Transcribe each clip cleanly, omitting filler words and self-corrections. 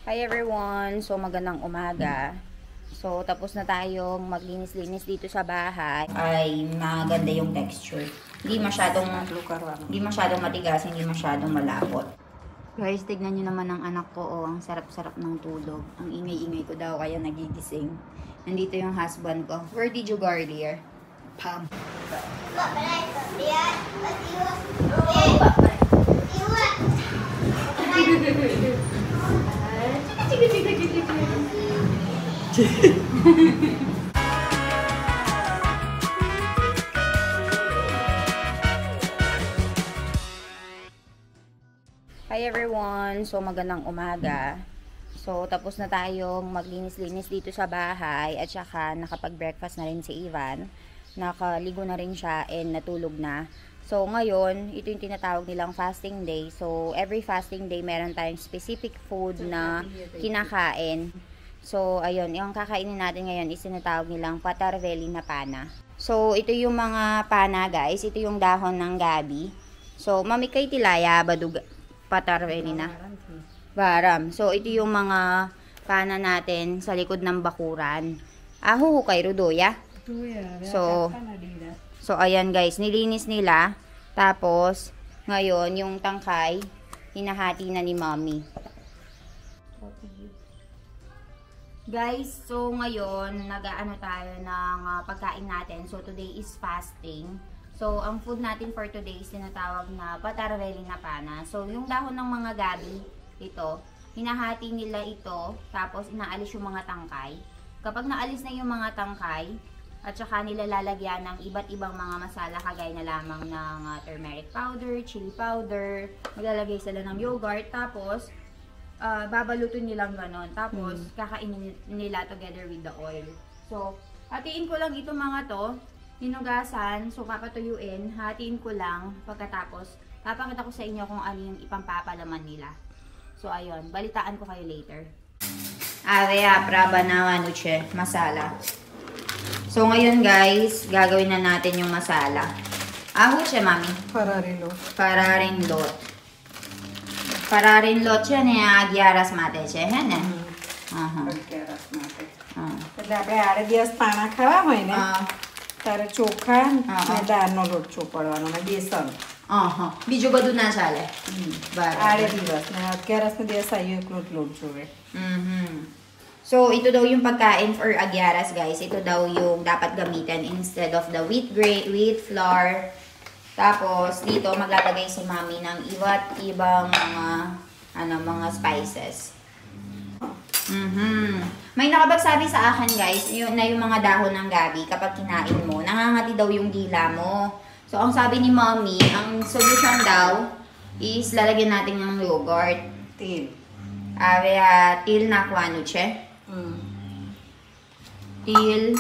Hi everyone! So magandang umaga. So tapos na tayong maglinis-linis dito sa bahay. Ay maganda yung texture. Hindi masyadong matigas, hindi masyadong malapot. Guys, tignan nyo naman ang anak ko. Oh, ang sarap-sarap ng tulog. Ang ingay-ingay ko daw kaya nagigising. Nandito yung husband ko. Where did you go earlier? Pam. Hi everyone! So magandang umaga. So tapos na tayong maglinis-linis dito sa bahay at saka nakapag-breakfast na rin si Ivan. Nakaligo na rin siya and natulog na. So ngayon, ito yung tinatawag nilang fasting day. So every fasting day meron tayong specific food na kinakain. So ayun, yung kakainin natin ngayon is tinatawag nilang patarveli na pana. So ito yung mga pana guys, ito yung dahon ng gabi. So mamikay tilaya badug patarveli na. Baram. So, ito yung mga pana natin sa likod ng bakuran. Aho kay Rudoya. So, ayan guys. Nilinis nila. Tapos, ngayon, yung tangkay, hinahati na ni Mommy. Guys, so ngayon, nag-aano tayo ng pagkain natin. So, today is fasting. So, ang food natin for today is tinatawag na patarveli na pana. So, yung dahon ng mga gabi, ito, hinahati nila ito, tapos inaalis yung mga tangkay. Kapag naalis na yung mga tangkay, at saka nila lalagyan ng iba't ibang mga masala, kagaya na lamang ng turmeric powder, chili powder, maglalagay sila ng yogurt, tapos, babalutin nilang ganon. Tapos, kakainin nila together with the oil. So, hatiin ko lang itong mga to, hinugasan, so papatuyuin, hatiin ko lang, pagkatapos, papakita ko sa inyo kung ano yung ipampapalaman nila. So, ayun, balitaan ko kayo later. Ave praba na anuche, masala. So, ngayon guys, gagawin na natin yung masala. Ahuche, mami? Pararilot. Pararilot. Pararilot yan agyaras mate che, है ना? અગિયારસ માટે. એટલે આપણે 8 દિવસ પાણા ખાવા હોય ને ત્યારે ચોખા ને દાળનો લોટ ચોપડવાનો ને બેસન. બીજું બધું ના ચાલે. બરાબર. 8 દિવસ ને 11 દિવસ આયો એકલો જ લોટ જોવે. So, ito daw yung pagkain for agyaras, guys. Ito daw yung dapat gamitin instead of the wheat flour. Tapos, dito maglalagay si Mami ng iba't ibang mga spices. May nakapagsabi sa akin, guys, na yung mga dahon ng gabi, kapag kinain mo, nangangati daw yung dila mo. So, ang sabi ni Mommy, ang solution daw is lalagyan natin ng yogurt. તેલ. Til na kuano che? Til,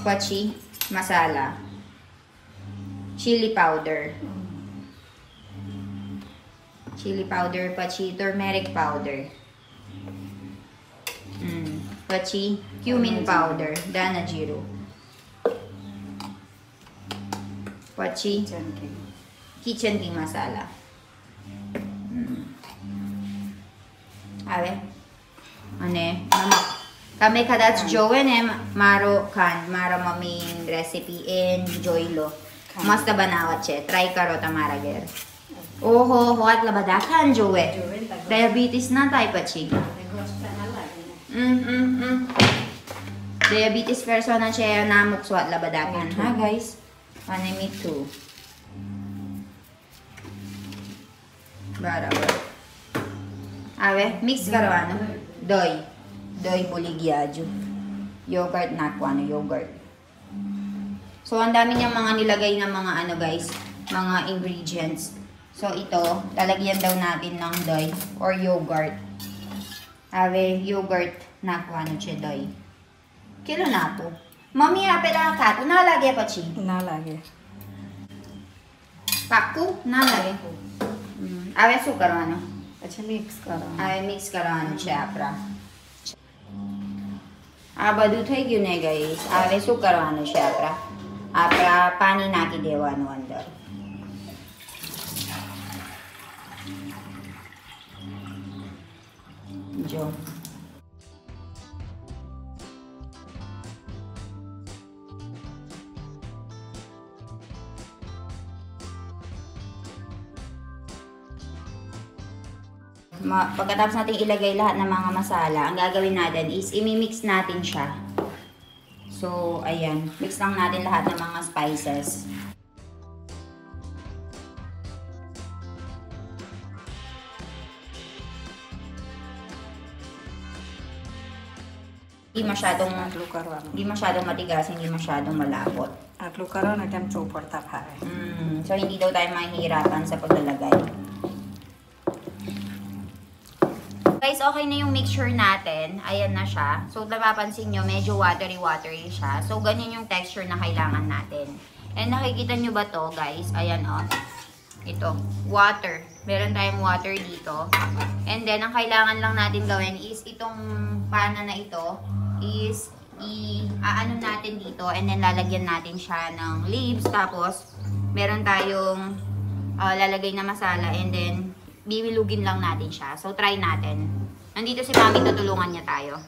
pachi, masala, chili powder. Chili powder, pachi, turmeric powder. Pachi, cumin powder, danajiro. Pachi, kitchen king masala. Ave, ane, mama. Kami kadats jowen maro maming recipe in joylo. Mas ta banawat che, try karo tamarager. Oho, hoat labadakan jowe. Diabetes na tayo pachi. Diabetes person na siya namuk suat labadakan. Ha guys? Panemi 2. Barabar. Ave, mix karo ano? Doy buligyaju. Yogurt na kuano, yogurt. So, ang dami niyang mga nilagay na mga ano guys, mga ingredients. So, ito, lalagyan daw natin ng doy or yogurt. Ave, yogurt na kuano siya doy. Kilo na po. Mami, apela kato, nalagay pa chi? Nalagay. Paku, nalagay. Ave, sukar ano? પછી મિક્સ કરવાનું. Ave, mix કરવાનું છે આપણા. આ બધું થઈ ગયું ને guys. હવે શું કરવાનું છે આપણા પાણી નાખી દેવાનું અંદર. video. Pagkatapos natin ilagay lahat ng mga masala, ang gagawin natin is imimix natin siya. So, ayan. Mix lang natin lahat ng mga spices. Hindi masyadong matigas, hindi masyadong malapot. At lukaro na dem chopper tapay. So, hindi daw tayo mahihirapan sa paglalagay. Guys, okay na yung mixture natin. Ayan na siya. So, napapansin nyo, medyo watery siya. So, ganyan yung texture na kailangan natin. And nakikita nyo ba to, guys? Ayan, oh. Ito, water. Meron tayong water dito. And then, ang kailangan lang natin gawin is itong pana na ito is i-aano natin dito. And then, lalagyan natin siya ng leaves. Tapos, meron tayong lalagay na masala. And then, bibilugin lang natin siya. So, try natin. Nandito si Mami, tutulungan niya tayo.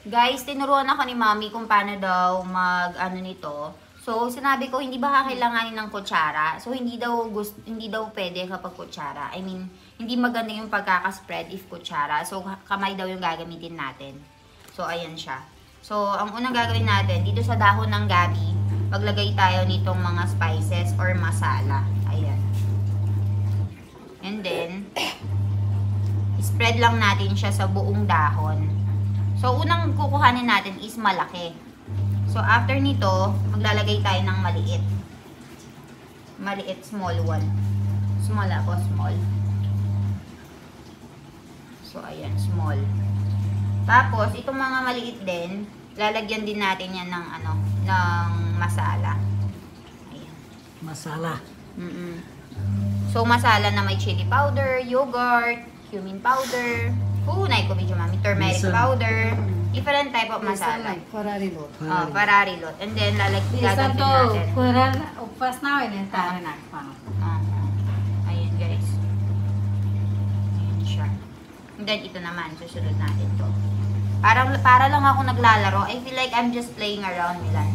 Guys, tinuruan ako ni Mami kung paano daw mag-ano nito. So, sinabi ko, hindi ba kakailanganin ng kutsara? So, hindi daw pwede kapag kutsara. I mean, hindi maganda yung pagkakaspread if kutsara. So, kamay daw yung gagamitin natin. So, ayan siya. So, ang unang gagawin natin, dito sa dahon ng gabi, maglagay tayo nitong mga spices or masala. Ayan. And then, spread lang natin siya sa buong dahon. So, unang kukuhanin natin is malaki. So, after nito, maglalagay tayo ng maliit. Maliit, small one. Small ako, small. So, ayan, small. Tapos, itong mga maliit din, lalagyan din natin yan ng, ng masala. Ayan. Masala. So, masala na may chili powder, yogurt, cumin powder, medyo Mami, turmeric powder, different type of masala. Pararilot. Pararilot. And then, lalagyan natin. Uppas na yun, tayo nakapang. Ayan, guys. Ayan siya. And then, ito naman, susunod natin to. Para lang ako naglalaro. I feel like I'm just playing around, Milan.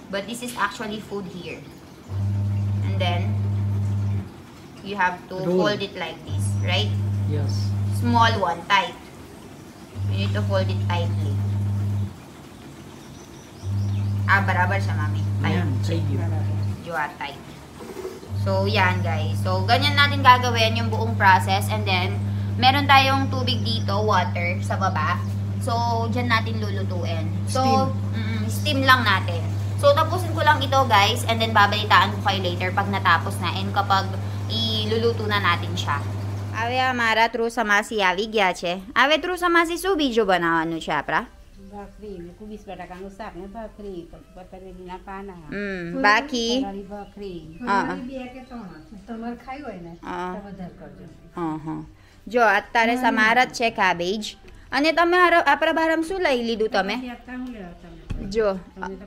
But this is actually food here. And then, you have to fold it like this, right? Yes. Small one, tight. You need to fold it tightly. Barabar siya, Mami. Tight. You are tight. So, yan, guys. So, ganyan natin gagawin yung buong process. And then, meron tayong tubig dito, water, sa baba. So, dyan natin lulutuin. So, steam lang natin. So, tapusin ko lang ito, guys. And then, babalitaan ko kayo later pag natapos na. And kapag iluluto na natin siya. Ave amara trusamasi avigyache. Ave trusamasi subijo banawano siya, pra? Bakri, may kubis para kang usap na bakri. Pagpapatari na pana. Baki. Bakri. Tomar kayo na. Tabadar ko. Jo, at tare sa marat che cabbage. Anit amara apra baram sulay lidu tame. Jo,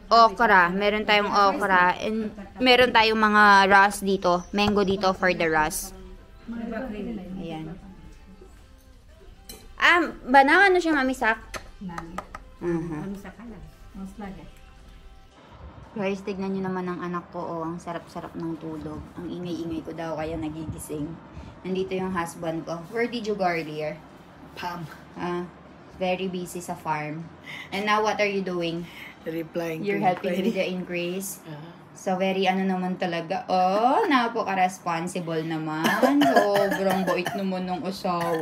okra. Meron tayong okra. And meron tayong mga ras dito. Mango dito for the ras. Ayan. Banawan na siya, Mami Sak. Guys, tignan nyo naman ang anak ko. Oh, ang sarap-sarap ng tulog. Ang ingay-ingay ko daw kaya nagigising. Nandito yung husband ko. Where did you go earlier? Pam. Very busy sa farm. And now, what are you doing? Replying. You're helping with the increase. So, very naman talaga. Oh, napaka-responsible naman. Sobrang bait naman ng asawa.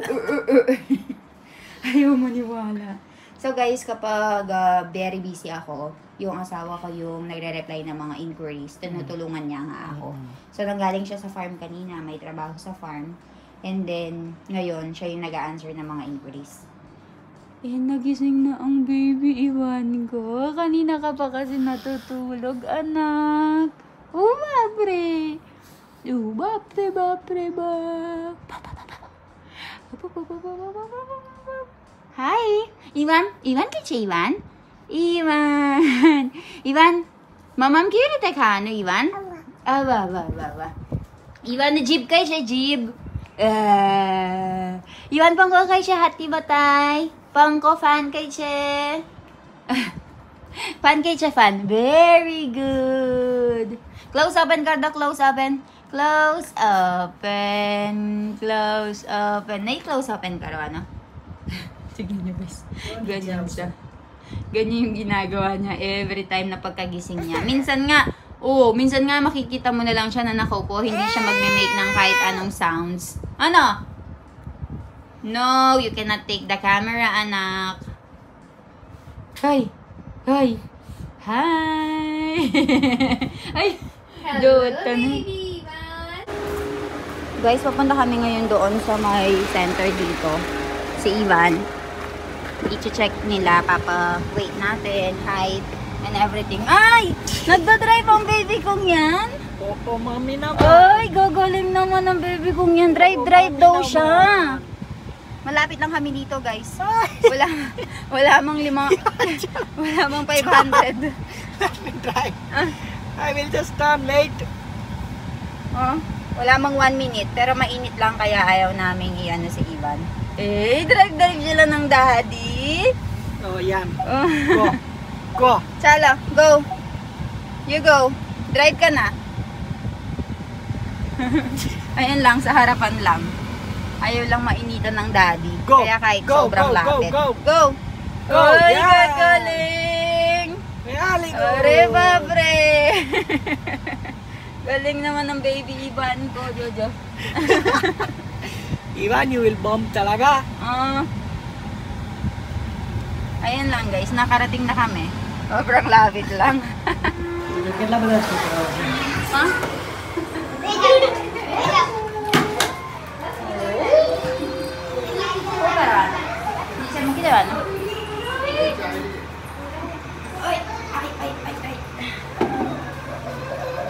Ayaw maniwala. So, guys, kapag very busy ako, yung asawa ko yung nagre-reply ng mga inquiries, tinutulungan niya nga ako. So, nanggaling siya sa farm kanina. May trabaho sa farm. And then, ngayon, siya yung nag-a-answer ng mga inquiries. Nagising na ang baby Iwan ko. Kanina ka pa kasi natutulog, anak. Babre. Bapre. Hi. Iwan kiche Iwan? Iwan. Mamam kire te khano Iwan? Aba. Iwan jib kai che jib. Iwan pangko kay siya hati batay. Pangko fan kay siya. Fan kay siya fan. Very good. Close open karda, close open. Close open. Close open. Nay-close open ka raw, ano? Sige niyo guys. Ganyan siya. Ganyan yung ginagawa niya every time na pagkagising niya. Minsan nga makikita mo na lang siya na nakaupo. Hindi siya magme-make ng kahit anong sounds. Ano? No, you cannot take the camera, anak. Hi. Hi. Hi. Ay. Hello, baby. Guys, papunta kami ngayon doon sa may center dito. Si Ivan. I-check nila, wait natin, height, and everything. Ay! Nagda-drive ang baby kong yan? Opo, mami naman. Ay, gagaling naman ang baby kong yan. Drive daw siya. Malapit lang kami dito, guys. Wala mang 500. Drive. I will just turn late. Wala mang 1 minute, pero mainit lang kaya ayaw namin i-ano si Ivan. Drive sila ng daddy. Oh, yan. Go. Go. Chala, go. You go. Drive ka na. Ayun lang, sa harapan lang. Ayaw lang mainitan ng daddy. Go. Kaya kahit Go, sobrang go, lapit. go, Go. Go, Ay, yeah. galing. Really go. Ore, babre. Galing naman ng baby Ivan ko, Jojo. Ivan, you will bomb talaga. Ayun lang guys, nakarating na kami. Sobrang lapit lang. કેટલા બધા છોકરાઓ છે? Hindi siya makita, no?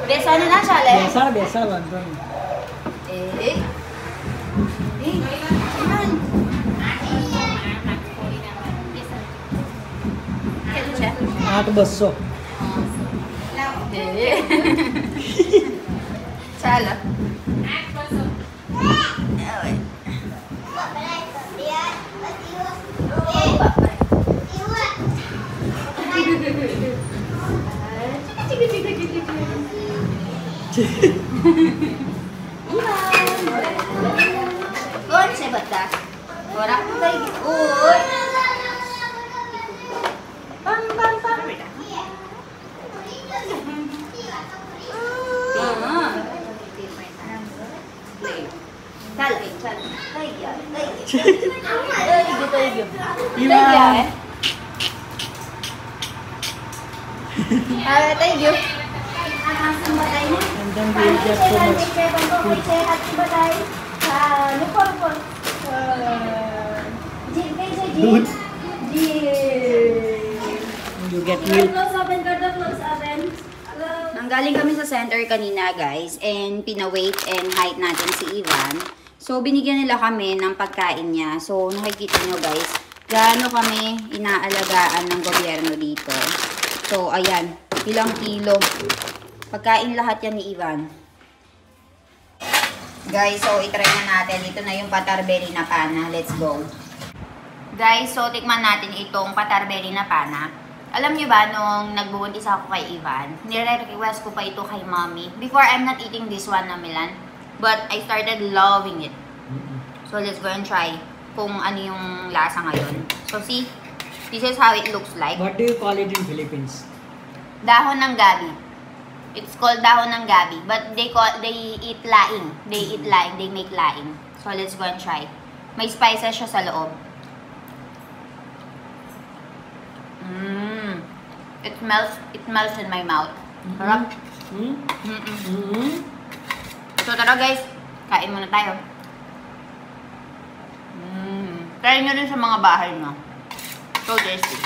Besa na na, Chale? બેસા વાંધો નહીં. Ivan. Kailan siya? 8,200. Chala. Gon siya bata. Orak mo tayo. Uy. Pam. Thank you. And then we will get so much food. Food. You get milk. Nanggaling kami sa center kanina guys and pinaweight and height natin si Ivan. So binigyan nila kami ng pagkain niya. So nakikita nyo guys, gaano kami inaalagaan ng gobyerno dito. So ayan, ilang kilo. Pagkain lahat yan ni Ivan. Guys, so itry na natin. Ito na yung patarberry na pana. Let's go. Guys, so tikman natin itong patarberry na pana. Alam niyo ba, nung nagbubuntis ako kay Ivan, nire-request ko pa ito kay mommy. Before, I'm not eating this one na Milan. But I started loving it. So let's go and try kung ano yung lasa ngayon. So see, this is how it looks like. What do you call it in Philippines? Dahon ng gabi. It's called dahon ng gabi, but they eat laing. They make laing. So let's go and try. May spices siya sa loob. It melts in my mouth. Sarap. So tara guys, kain muna tayo. Try nyo rin sa mga bahay nyo. So tasty.